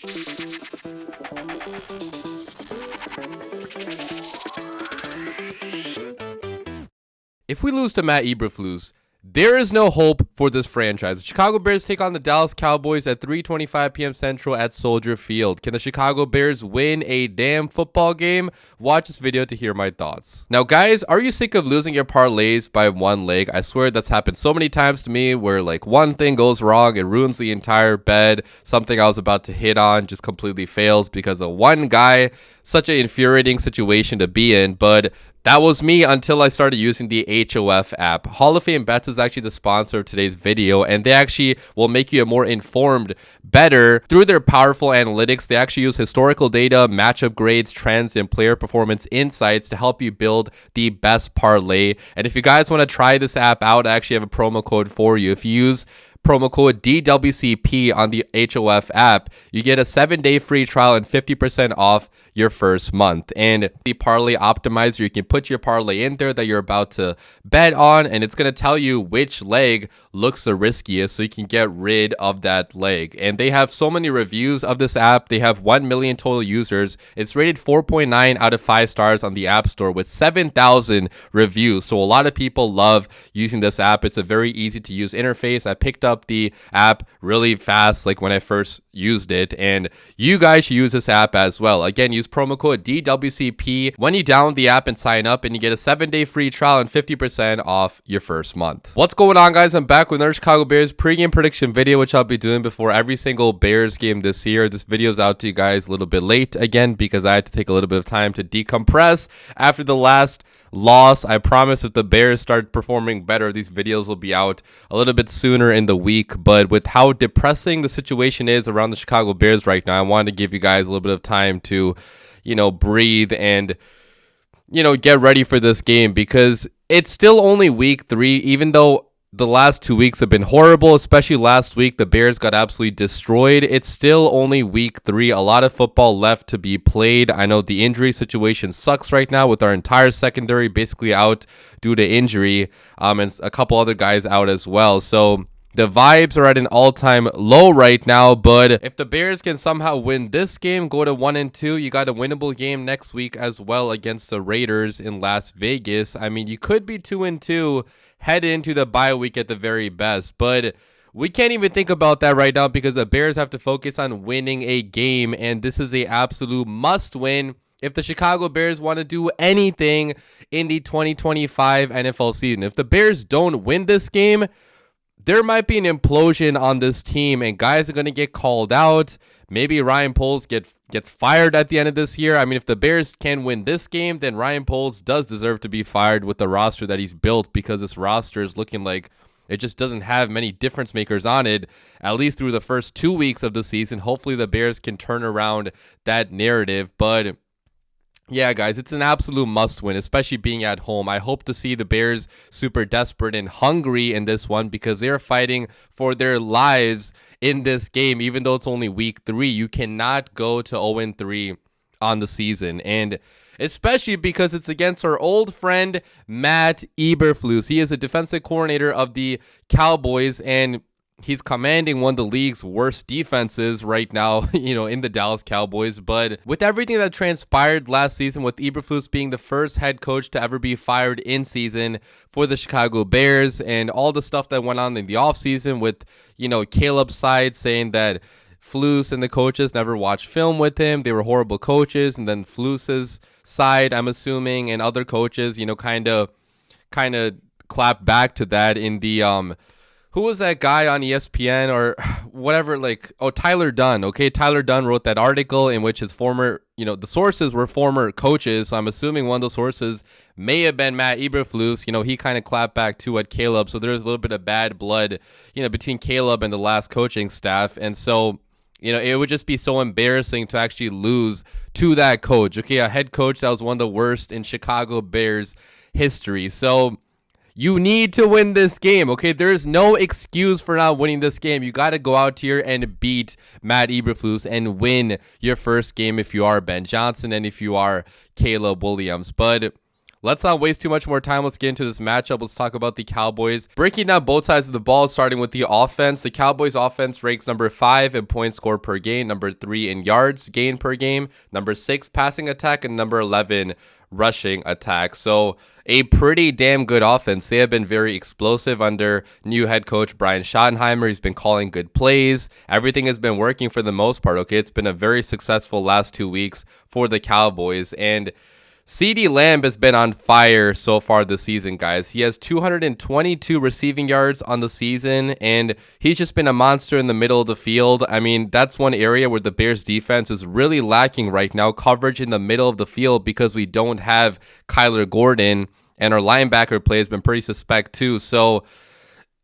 If we lose to Matt Eberflus, there is no hope for this franchise. The Chicago Bears take on the Dallas Cowboys at 3:25 p.m. Central at Soldier Field. Can the Chicago Bears win a damn football game? Watch this video to hear my thoughts. Now, guys, are you sick of losing your parlays by one leg? I swear that's happened so many times to me where like one thing goes wrong, it ruins the entire bet. Something I was about to hit on just completely fails because of one guy. Such an infuriating situation to be in, but that was me until I started using the HOF app. Hall of Fame Bets is actually the sponsor of today's video, and they actually will make you a more informed bettor through their powerful analytics. They actually use historical data, matchup grades, trends, and player performance insights to help you build the best parlay. And if you guys want to try this app out, I actually have a promo code for you. If you use promo code DWCP on the HOF app, you get a 7-day free trial and 50% off your first month. And the parlay optimizer, you can put your parlay in there that you're about to bet on, and it's going to tell you which leg looks the riskiest so you can get rid of that leg. And they have so many reviews of this app. They have 1 million total users. It's rated 4.9 out of 5 stars on the App Store with 7,000 reviews. So a lot of people love using this app. It's a very easy to use interface. I picked up the app really fast like when I first used it, and you guys should use this app as well. Again, use promo code DWCP when you download the app and sign up, and you get a 7-day free trial and 50% off your first month. What's going on, guys? I'm back with another Chicago Bears pregame prediction video, which I'll be doing before every single Bears game this year. This video's out to you guys a little bit late again because I had to take a little bit of time to decompress after the last loss. I promise if the Bears start performing better, these videos will be out a little bit sooner in the week. But with how depressing the situation is around the Chicago Bears right now, I wanted to give you guys a little bit of time to, breathe and, get ready for this game because it's still only week 3, even though the last 2 weeks have been horrible, especially last week. The Bears got absolutely destroyed. It's still only week 3. A lot of football left to be played. I know the injury situation sucks right now with our entire secondary basically out due to injury, and a couple other guys out as well. So the vibes are at an all-time low right now, but if the Bears can somehow win this game, go to 1-2, you got a winnable game next week as well against the Raiders in Las Vegas. I mean, you could be 2-2, head into the bye week at the very best, but we can't even think about that right now because the Bears have to focus on winning a game, and this is an absolute must-win if the Chicago Bears want to do anything in the 2025 NFL season. If the Bears don't win this game, there might be an implosion on this team, and guys are going to get called out. Maybe Ryan Poles gets fired at the end of this year. I mean, if the Bears can win this game, then Ryan Poles does deserve to be fired with the roster that he's built, because this roster is looking like it just doesn't have many difference makers on it, at least through the first 2 weeks of the season. Hopefully the Bears can turn around that narrative, but yeah, guys, it's an absolute must-win, especially being at home. I hope to see the Bears super desperate and hungry in this one because they're fighting for their lives in this game. Even though it's only week 3, you cannot go to 0-3 on the season, and especially because it's against our old friend Matt Eberflus. He is a defensive coordinator of the Cowboys, and he's commanding one of the league's worst defenses right now, in the Dallas Cowboys. But with everything that transpired last season, with Eberflus being the first head coach to ever be fired in season for the Chicago Bears, and all the stuff that went on in the offseason with, Caleb's side saying that Flus and the coaches never watched film with him, they were horrible coaches, and then Flus's side, I'm assuming, and other coaches, kind of clapped back to that in the who was that guy on ESPN or whatever, Tyler Dunn. Okay, Tyler Dunn wrote that article in which his former, the sources were former coaches. So I'm assuming one of those sources may have been Matt Eberflus. He kind of clapped back too at Caleb. So there's a little bit of bad blood, between Caleb and the last coaching staff. And so, it would just be so embarrassing to actually lose to that coach. Okay, a head coach that was one of the worst in Chicago Bears history. So you need to win this game, okay? There's no excuse for not winning this game. You got to go out here and beat Matt Eberflus and win your first game if you are Ben Johnson and if you are Caleb Williams. But Let's not waste too much more time. Let's get into this matchup. Let's talk about the Cowboys. Breaking down both sides of the ball, starting with the offense. The Cowboys offense ranks number 5 in points scored per game, number 3 in yards gained per game, number 6 passing attack, and number 11 rushing attack. So a pretty damn good offense. They have been very explosive under new head coach Brian Schottenheimer. He's been calling good plays. Everything has been working for the most part. Okay, it's been a very successful last 2 weeks for the Cowboys. And CeeDee Lamb has been on fire so far this season, guys. He has 222 receiving yards on the season, and he's just been a monster in the middle of the field. I mean, that's one area where the Bears defense is really lacking right now, coverage in the middle of the field, because we don't have Kyler Gordon, and our linebacker play has been pretty suspect too. So,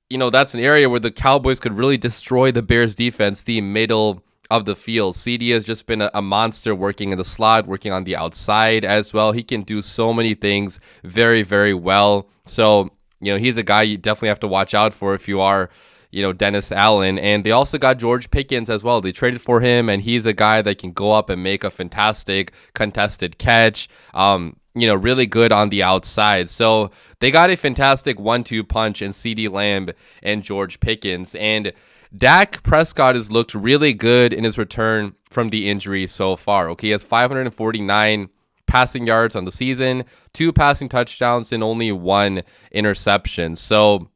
that's an area where the Cowboys could really destroy the Bears defense, the middle of the field. CD has just been a monster working in the slot, working on the outside as well. He can do so many things very, very well. So, he's a guy you definitely have to watch out for if you are, Dennis Allen. And they also got George Pickens as well. They traded for him, and he's a guy that can go up and make a fantastic contested catch. Really good on the outside. So they got a fantastic 1-2 punch in CeeDee Lamb and George Pickens. And Dak Prescott has looked really good in his return from the injury so far. Okay, he has 549 passing yards on the season, 2 passing touchdowns, and only 1 interception. So,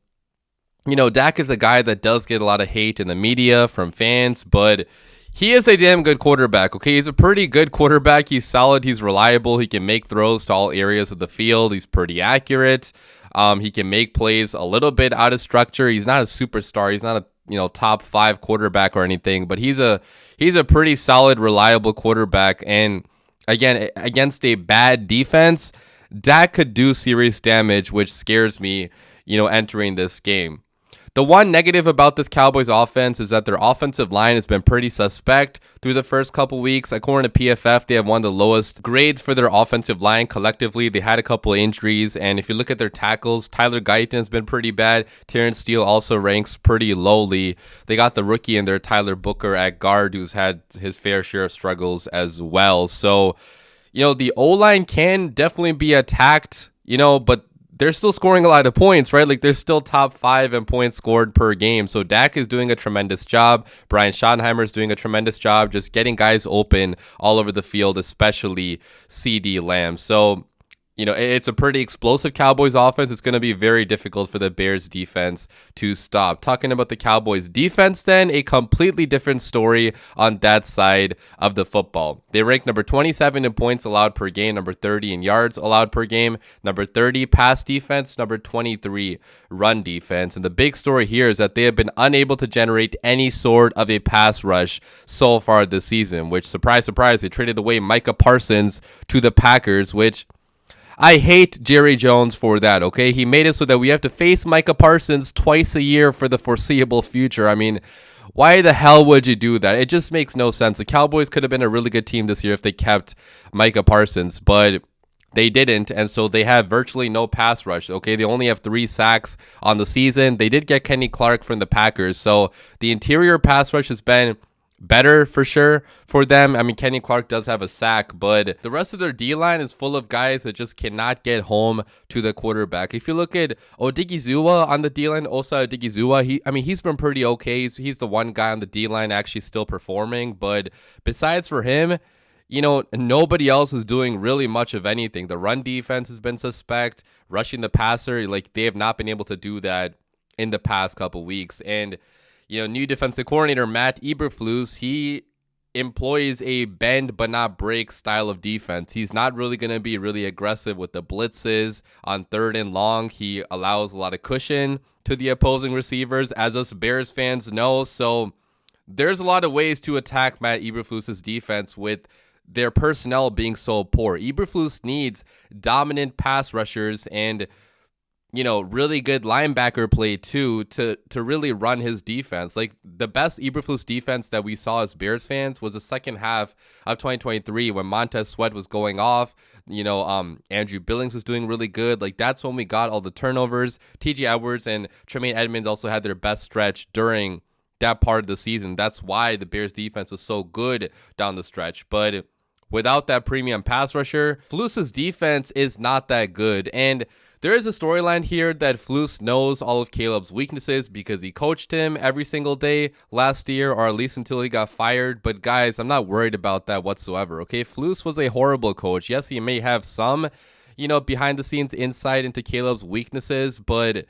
Dak is a guy that does get a lot of hate in the media from fans, but he is a damn good quarterback. Okay, he's a pretty good quarterback. He's solid. He's reliable. He can make throws to all areas of the field. He's pretty accurate. He can make plays a little bit out of structure. He's not a superstar. He's not a top 5 quarterback or anything, but he's a pretty solid, reliable quarterback. And again, against a bad defense, Dak could do serious damage, which scares me, entering this game. The one negative about this Cowboys offense is that their offensive line has been pretty suspect through the first couple weeks. According to PFF, they have one of the lowest grades for their offensive line collectively. They had a couple of injuries, and if you look at their tackles, Tyler Guyton has been pretty bad. Terrence Steele also ranks pretty lowly. They got the rookie in there, Tyler Booker, at guard, who's had his fair share of struggles as well. So, the O-line can definitely be attacked, but they're still scoring a lot of points, right? Like, they're still top 5 in points scored per game. So Dak is doing a tremendous job. Brian Schottenheimer is doing a tremendous job just getting guys open all over the field, especially CeeDee Lamb. So, it's a pretty explosive Cowboys offense. It's going to be very difficult for the Bears defense to stop. Talking about the Cowboys defense then, a completely different story on that side of the football. They rank number 27 in points allowed per game, number 30 in yards allowed per game, number 30 pass defense, number 23 run defense. And the big story here is that they have been unable to generate any sort of a pass rush so far this season, which, surprise, surprise, they traded away Micah Parsons to the Packers, which I hate Jerry Jones for that, okay? He made it so that we have to face Micah Parsons twice a year for the foreseeable future. I mean, why the hell would you do that? It just makes no sense. The Cowboys could have been a really good team this year if they kept Micah Parsons, but they didn't, and so they have virtually no pass rush, okay? They only have 3 sacks on the season. They did get Kenny Clark from the Packers, so the interior pass rush has been better for sure for them. I mean, Kenny Clark does have a sack, but the rest of their D-line is full of guys that just cannot get home to the quarterback. If you look at Odigizua on the D-line, Osa Odigizua, he's been pretty okay. He's the one guy on the D-line actually still performing, but besides for him, nobody else is doing really much of anything. The run defense has been suspect. Rushing the passer, they have not been able to do that in the past couple weeks. And new defensive coordinator Matt Eberflus, he employs a bend but not break style of defense. He's not really going to be really aggressive with the blitzes on 3rd and long. He allows a lot of cushion to the opposing receivers, as us Bears fans know. So there's a lot of ways to attack Matt Eberflus's defense with their personnel being so poor. Eberflus needs dominant pass rushers and really good linebacker play too to really run his defense. Like, the best Eberflus defense that we saw as Bears fans was the second half of 2023 when Montez Sweat was going off. Andrew Billings was doing really good. Like, that's when we got all the turnovers. TJ Edwards and Tremaine Edmonds also had their best stretch during that part of the season. That's why the Bears defense was so good down the stretch. But without that premium pass rusher, Flus's defense is not that good. And there is a storyline here that Flus knows all of Caleb's weaknesses because he coached him every single day last year, or at least until he got fired. But guys, I'm not worried about that whatsoever, okay? Flus was a horrible coach. Yes, he may have some, behind the scenes insight into Caleb's weaknesses, but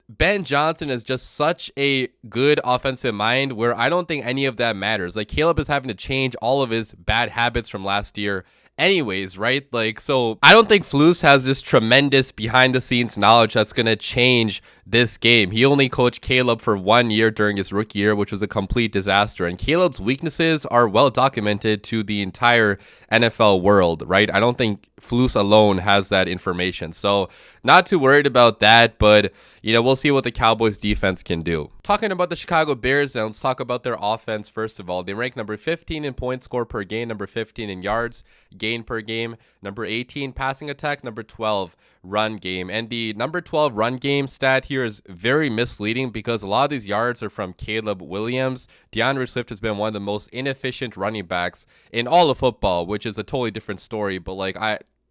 Ben Johnson is just such a good offensive mind where I don't think any of that matters. Like, Caleb is having to change all of his bad habits from last year anyways, right? Like, so I don't think Flus has this tremendous behind the scenes knowledge that's going to change this game. He only coached Caleb for 1 year during his rookie year, which was a complete disaster. And Caleb's weaknesses are well documented to the entire NFL world, right? I don't think Flus alone has that information. So not too worried about that, but we'll see what the Cowboys defense can do. Talking about the Chicago Bears, now let's talk about their offense first of all. They rank number 15 in points scored per game, number 15 in yards gained per game, number 18 passing attack, number 12 run game. And the number 12 run game stat here is very misleading because a lot of these yards are from Caleb Williams. DeAndre Swift has been one of the most inefficient running backs in all of football, which is a totally different story. But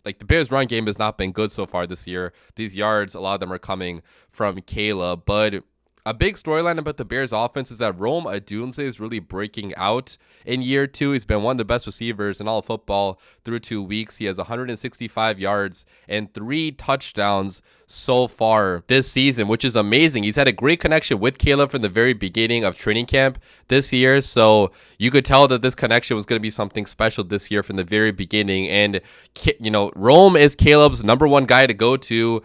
the Bears' run game has not been good so far this year. These yards, a lot of them are coming from Caleb. But a big storyline about the Bears' offense is that Rome Odunze is really breaking out in year 2. He's been one of the best receivers in all of football through 2 weeks. He has 165 yards and 3 touchdowns so far this season, which is amazing. He's had a great connection with Caleb from the very beginning of training camp this year. So you could tell that this connection was going to be something special this year from the very beginning. And, Rome is Caleb's number 1 guy to go to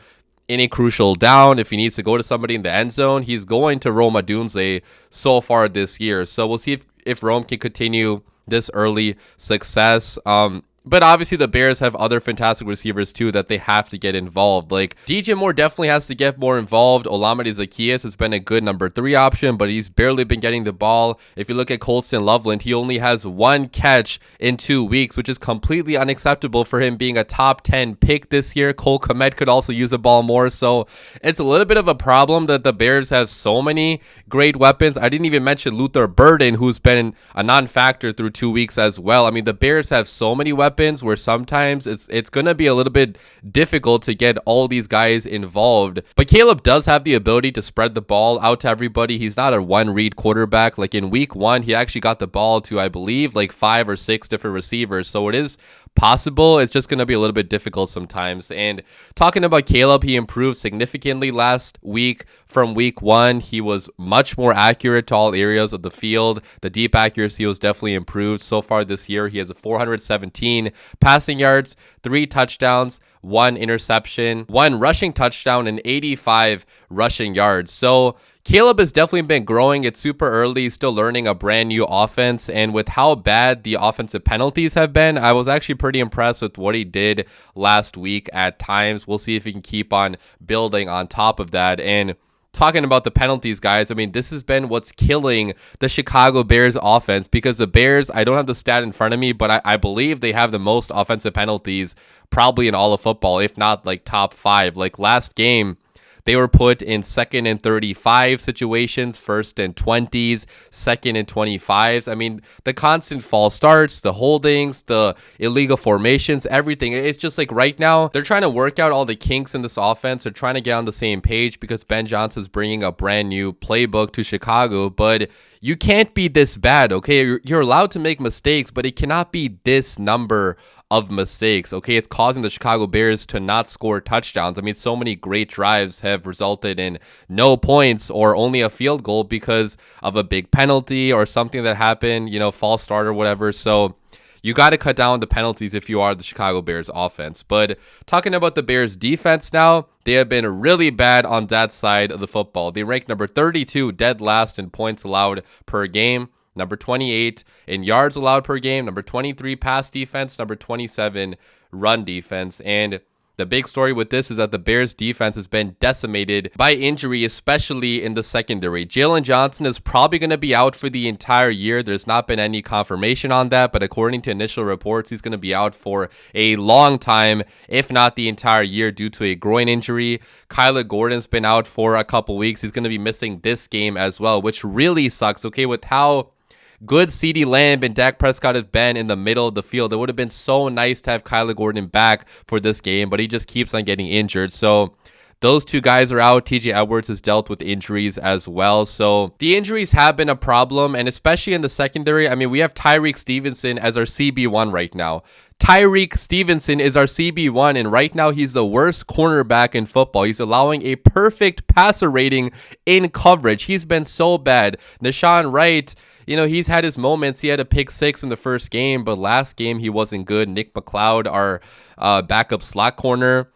in a crucial down. If he needs to go to somebody in the end zone, he's going to Rome Odunze so far this year. So we'll see if Rome can continue this early success. But obviously the Bears have other fantastic receivers too that they have to get involved. Like, DJ Moore definitely has to get more involved. Olamide Zaccheaus has been a good number 3 option, but he's barely been getting the ball. If you look at Colston Loveland, he only has 1 catch in 2 weeks, which is completely unacceptable for him being a top 10 pick this year. Cole Kmet could also use the ball more. So it's a little bit of a problem that the Bears have so many great weapons. I didn't even mention Luther Burden, who's been a non-factor through 2 weeks as well. I mean, the Bears have so many weapons where sometimes it's going to be a little bit difficult to get all these guys involved. But Caleb does have the ability to spread the ball out to everybody. He's not a one-read quarterback. Like in week 1, he actually got the ball to, I believe, like 5 or 6 different receivers. So it is possible. It's just going to be a little bit difficult sometimes. And talking about Caleb, he improved significantly last week from week 1. He was much more accurate to all areas of the field. The deep accuracy was definitely improved. So far this year, he has a 417 passing yards, 3 touchdowns, 1 interception, 1 rushing touchdown, and 85 rushing yards. So Caleb has definitely been growing. It's super early, still learning a brand new offense. And with how bad the offensive penalties have been, I was actually pretty impressed with what he did last week at times. We'll see if he can keep on building on top of that. And talking about the penalties, guys, I mean, this has been what's killing the Chicago Bears offense, because the Bears, I don't have the stat in front of me, but I believe they have the most offensive penalties probably in all of football, if not like top 5. Like last game, they were put in 2nd and 35 situations, 1st and 20s, 2nd and 25s. I mean, the constant false starts, the holdings, the illegal formations, everything. It's just like right now, they're trying to work out all the kinks in this offense. They're trying to get on the same page because Ben Johnson's bringing a brand new playbook to Chicago. But you can't be this bad, okay? You're allowed to make mistakes, but it cannot be this number of mistakes, okay? It's causing the Chicago Bears to not score touchdowns. I mean, so many great drives have resulted in no points or only a field goal because of a big penalty or something that happened, false start or whatever. So you got to cut down the penalties if you are the Chicago Bears offense. But talking about the Bears defense now, they have been really bad on that side of the football. They rank number 32, dead last in points allowed per game, number 28 in yards allowed per game, number 23 pass defense, number 27 run defense. And the big story with this is that the Bears defense has been decimated by injury, especially in the secondary. Jalen Johnson is probably going to be out for the entire year. There's not been any confirmation on that, but according to initial reports, he's going to be out for a long time, if not the entire year, due to a groin injury. Kyler Gordon's been out for a couple weeks. He's going to be missing this game as well, which really sucks, okay, with how good CeeDee Lamb and Dak Prescott have been in the middle of the field, it would have been so nice to have Kyler Gordon back for this game, but he just keeps on getting injured. So those two guys are out. TJ Edwards has dealt with injuries as well. So the injuries have been a problem, and especially in the secondary. I mean, we have Tyreek Stevenson as our CB1 right now. Tyreek Stevenson is our CB1, and right now he's the worst cornerback in football. He's allowing a perfect passer rating in coverage. He's been so bad. Nashawn Wright, he's had his moments. He had a pick 6 in the first game, but last game he wasn't good. Nick McLeod, our backup slot corner,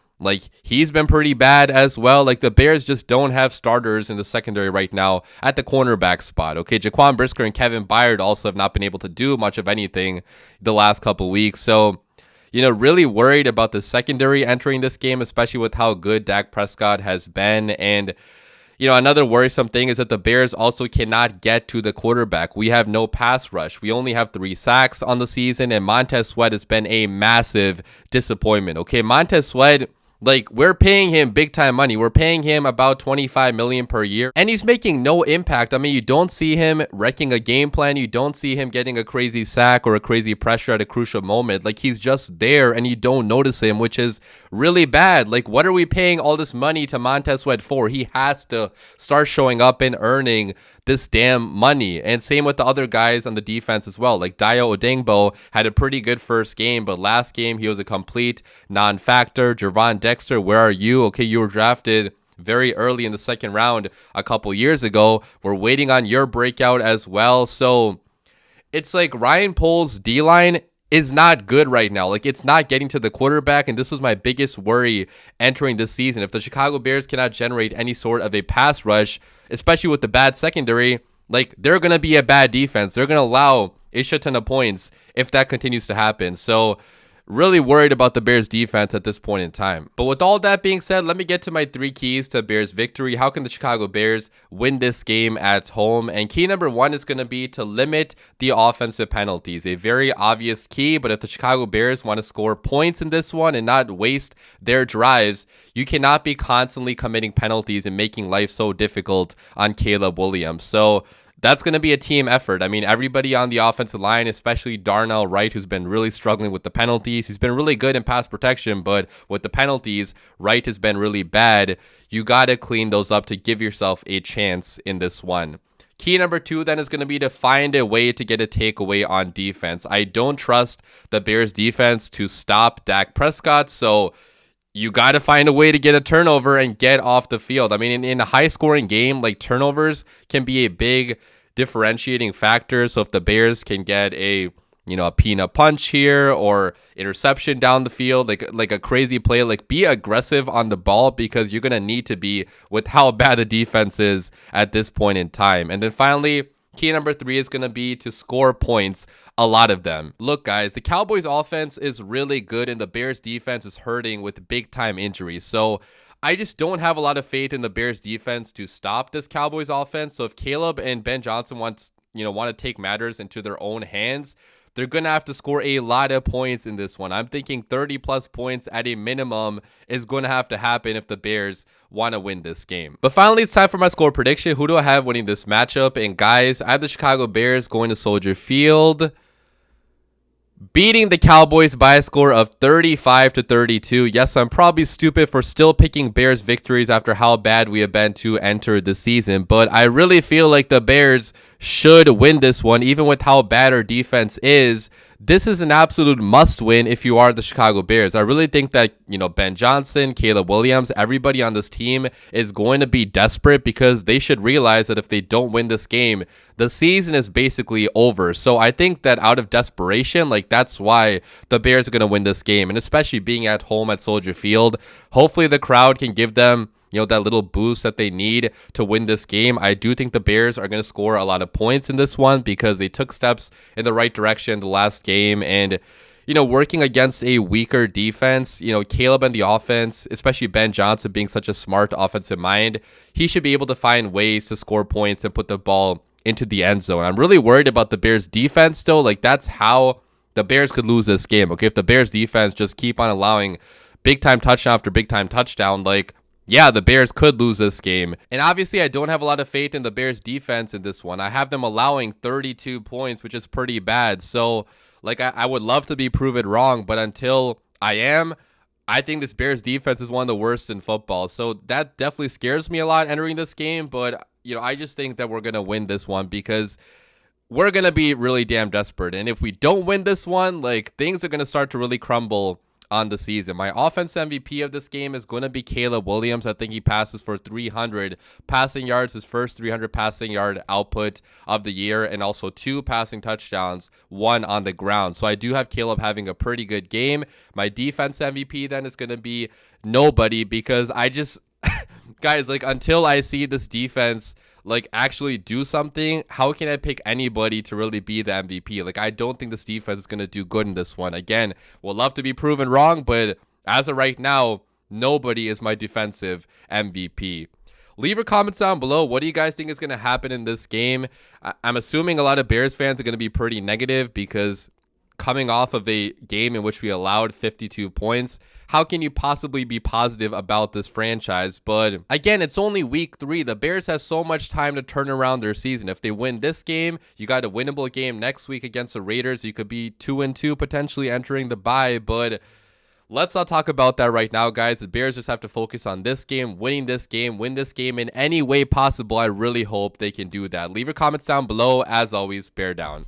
he's been pretty bad as well. The Bears just don't have starters in the secondary right now at the cornerback spot. Okay, Jaquan Brisker and Kevin Byard also have not been able to do much of anything the last couple weeks. So, really worried about the secondary entering this game, especially with how good Dak Prescott has been. And, another worrisome thing is that the Bears also cannot get to the quarterback. We have no pass rush. We only have 3 sacks on the season, and Montez Sweat has been a massive disappointment. Okay, Montez Sweat, we're paying him big time money. We're paying him about $25 million per year, and he's making no impact. I mean, you don't see him wrecking a game plan. You don't see him getting a crazy sack or a crazy pressure at a crucial moment. He's just there, and you don't notice him, which is really bad. What are we paying all this money to Montez Sweat for? He has to start showing up and earning this damn money. And same with the other guys on the defense as well. Dayo Odengbo had a pretty good first game, but last game he was a complete non-factor. Jervon Dexter, where are you? Okay, you were drafted very early in the second round a couple years ago. We're waiting on your breakout as well. So it's Ryan Poles' D-line is not good right now. It's not getting to the quarterback, and this was my biggest worry entering this season. If the Chicago Bears cannot generate any sort of a pass rush, especially with the bad secondary, they're going to be a bad defense. They're going to allow a shit ton of points if that continues to happen. So really worried about the Bears defense at this point in time. But with all that being said, let me get to my 3 keys to Bears victory. How can the Chicago Bears win this game at home? And key number 1 is going to be to limit the offensive penalties. A very obvious key, but if the Chicago Bears want to score points in this one and not waste their drives, you cannot be constantly committing penalties and making life so difficult on Caleb Williams. So that's going to be a team effort. I mean, everybody on the offensive line, especially Darnell Wright, who's been really struggling with the penalties. He's been really good in pass protection, but with the penalties, Wright has been really bad. You got to clean those up to give yourself a chance in this one. Key number 2 then is going to be to find a way to get a takeaway on defense. I don't trust the Bears defense to stop Dak Prescott, so you got to find a way to get a turnover and get off the field. I mean, in a high-scoring game, turnovers can be a big differentiating factor. So if the Bears can get a peanut punch here or interception down the field, like a crazy play, be aggressive on the ball, because you're going to need to be with how bad the defense is at this point in time. And then finally, key number 3 is going to be to score points, a lot of them. Look, guys, the Cowboys offense is really good and the Bears defense is hurting with big time injuries. So I just don't have a lot of faith in the Bears defense to stop this Cowboys offense. So if Caleb and Ben Johnson want to take matters into their own hands, they're going to have to score a lot of points in this one. I'm thinking 30 plus points at a minimum is going to have to happen if the Bears want to win this game. But finally, it's time for my score prediction. Who do I have winning this matchup? And guys, I have the Chicago Bears going to Soldier Field, beating the Cowboys by a score of 35-32. Yes, I'm probably stupid for still picking Bears victories after how bad we have been to enter the season, but I really feel like the Bears should win this one, even with how bad our defense is. This is an absolute must win if you are the Chicago Bears. I really think that, Ben Johnson, Caleb Williams, everybody on this team is going to be desperate, because they should realize that if they don't win this game, the season is basically over. So I think that out of desperation, that's why the Bears are going to win this game. And especially being at home at Soldier Field, hopefully the crowd can give them that little boost that they need to win this game. I do think the Bears are going to score a lot of points in this one, because they took steps in the right direction the last game. And, working against a weaker defense, Caleb and the offense, especially Ben Johnson being such a smart offensive mind, he should be able to find ways to score points and put the ball into the end zone. I'm really worried about the Bears defense still. That's how the Bears could lose this game. Okay, if the Bears defense just keep on allowing big time touchdown after big time touchdown, yeah, the Bears could lose this game. And obviously, I don't have a lot of faith in the Bears defense in this one. I have them allowing 32 points, which is pretty bad. So, like, I would love to be proven wrong, but until I am, I think this Bears defense is one of the worst in football. So that definitely scares me a lot entering this game. But, I just think that we're going to win this one because we're going to be really damn desperate. And if we don't win this one, like, things are going to start to really crumble on the season. My offense MVP of this game is going to be Caleb Williams. I think he passes for 300 passing yards, his first 300 passing yard output of the year, and also 2 passing touchdowns, 1 on the ground. So I do have Caleb having a pretty good game. My defense MVP then is going to be nobody because I just guys, like, until I see this defense like actually do something, how can I pick anybody to really be the MVP? Like, I don't think this defense is going to do good in this one. Again, we'll love to be proven wrong, but as of right now, nobody is my defensive MVP. Leave your comments down below. What do you guys think is going to happen in this game? I'm assuming a lot of Bears fans are going to be pretty negative because coming off of a game in which we allowed 52 points, how can you possibly be positive about this franchise? But again, it's only week 3. The Bears have so much time to turn around their season. If they win this game, you got a winnable game next week against the Raiders. You could be 2-2 potentially entering the bye, but let's not talk about that right now, guys. The Bears just have to focus on this game, winning this game, win this game in any way possible. I really hope they can do that. Leave your comments down below. As always, bear down.